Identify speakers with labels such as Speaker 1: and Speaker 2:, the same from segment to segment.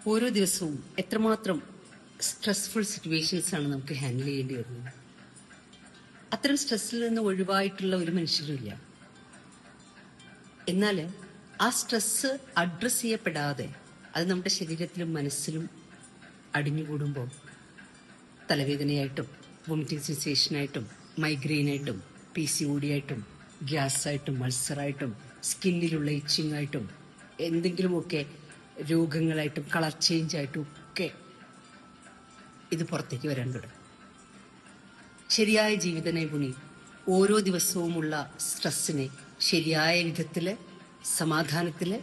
Speaker 1: ഓരോ ദിവസവും എത്രമാത്രം സ്ട്രെസ്ഫുൾ സിറ്റുവേഷൻസ് ആണ് നമുക്ക് ഹാൻഡിൽ ചെയ്യേണ്ടി വരുന്നത്. അത്തരം സ്ട്രെസ്സിൽ നിന്ന് ഒഴിവായിട്ടുള്ള ഒരു മനുഷ്യരുമില്ല. എന്നാൽ ആ സ്ട്രെസ് അഡ്രസ് ചെയ്യപ്പെടാതെ അത് നമ്മുടെ ശരീരത്തിലും മനസ്സിലും അടിഞ്ഞുകൂടുമ്പോൾ തലവേദനയായിട്ടും വോമിറ്റിംഗ് സെൻസേഷനായിട്ടും മൈഗ്രെയിനായിട്ടും PCOD ആയിട്ടും ഗ്യാസായിട്ടും അൾസറായിട്ടും സ്കിന്നിലുള്ള ഇച്ചിങ് ആയിട്ടും എന്തെങ്കിലുമൊക്കെ രോഗങ്ങളായിട്ടും കളർ ചേഞ്ച് ആയിട്ടും ഒക്കെ ഇത് പുറത്തേക്ക് വരാൻ തുടങ്ങും. ശരിയായ ജീവിത നൈപുണി ഓരോ ദിവസവുമുള്ള സ്ട്രെസ്സിനെ ശരിയായ വിധത്തില് സമാധാനത്തില്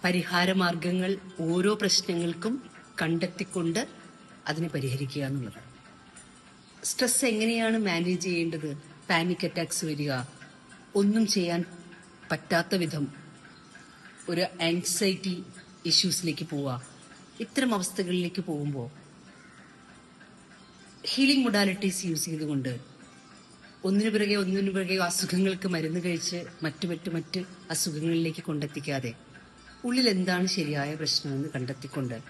Speaker 1: പരിഹാരമാർഗങ്ങൾ ഓരോ പ്രശ്നങ്ങൾക്കും കണ്ടെത്തിക്കൊണ്ട് അതിനെ പരിഹരിക്കുക എന്നുള്ളതാണ്. സ്ട്രെസ് എങ്ങനെയാണ് മാനേജ് ചെയ്യേണ്ടത്? പാനിക് അറ്റാക്സ് വരിക, ഒന്നും ചെയ്യാൻ പറ്റാത്ത വിധം ഒരു ആൻസൈറ്റി ഇഷ്യൂസിലേക്ക് പോവുക, ഇത്തരം അവസ്ഥകളിലേക്ക് പോകുമ്പോൾ ഹീലിംഗ് മൊഡാലിറ്റീസ് യൂസ് ചെയ്തുകൊണ്ട് ഒന്നിനു പിറകെ അസുഖങ്ങൾക്ക് മരുന്ന് കഴിച്ച് മറ്റ് അസുഖങ്ങളിലേക്ക് കൊണ്ടെത്തിക്കാതെ ഉള്ളിൽ എന്താണ് ശരിയായ പ്രശ്നമെന്ന് കണ്ടെത്തിക്കൊണ്ട്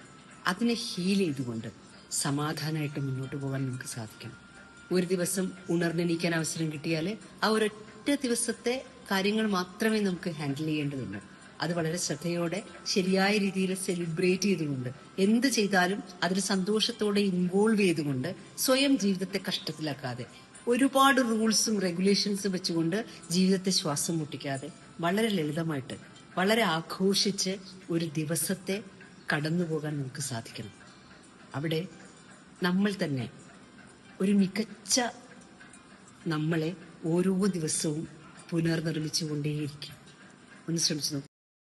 Speaker 1: അതിനെ ഹീൽ ചെയ്തുകൊണ്ട് സമാധാനമായിട്ട് മുന്നോട്ട് പോകാൻ നമുക്ക് സാധിക്കണം. ഒരു ദിവസം ഉണർന്നെണീക്കാൻ അവസരം കിട്ടിയാൽ ആ ഒരൊറ്റ ദിവസത്തെ കാര്യങ്ങൾ മാത്രമേ നമുക്ക് ഹാൻഡിൽ ചെയ്യേണ്ടതുള്ളൂ. അത് വളരെ ശ്രദ്ധയോടെ ശരിയായ രീതിയിൽ സെലിബ്രേറ്റ് ചെയ്തുകൊണ്ട് എന്ത് ചെയ്താലും അതിൽ സന്തോഷത്തോടെ ഇൻവോൾവ് ചെയ്തുകൊണ്ട് സ്വയം ജീവിതത്തെ കഷ്ടത്തിലാക്കാതെ ഒരുപാട് റൂൾസും റെഗുലേഷൻസും വെച്ചുകൊണ്ട് ജീവിതത്തെ ശ്വാസം മുട്ടിക്കാതെ വളരെ ലളിതമായിട്ട് വളരെ ആഘോഷിച്ച് ഒരു ദിവസത്തെ കടന്നു പോകാൻ നമുക്ക് സാധിക്കണം. അവിടെ നമ്മൾ തന്നെ ഒരു മികച്ച നമ്മളെ ഓരോ ദിവസവും പുനർനിർമ്മിച്ചുകൊണ്ടേയിരിക്കും. ഒന്ന് ശ്രമിച്ചു നോക്കും.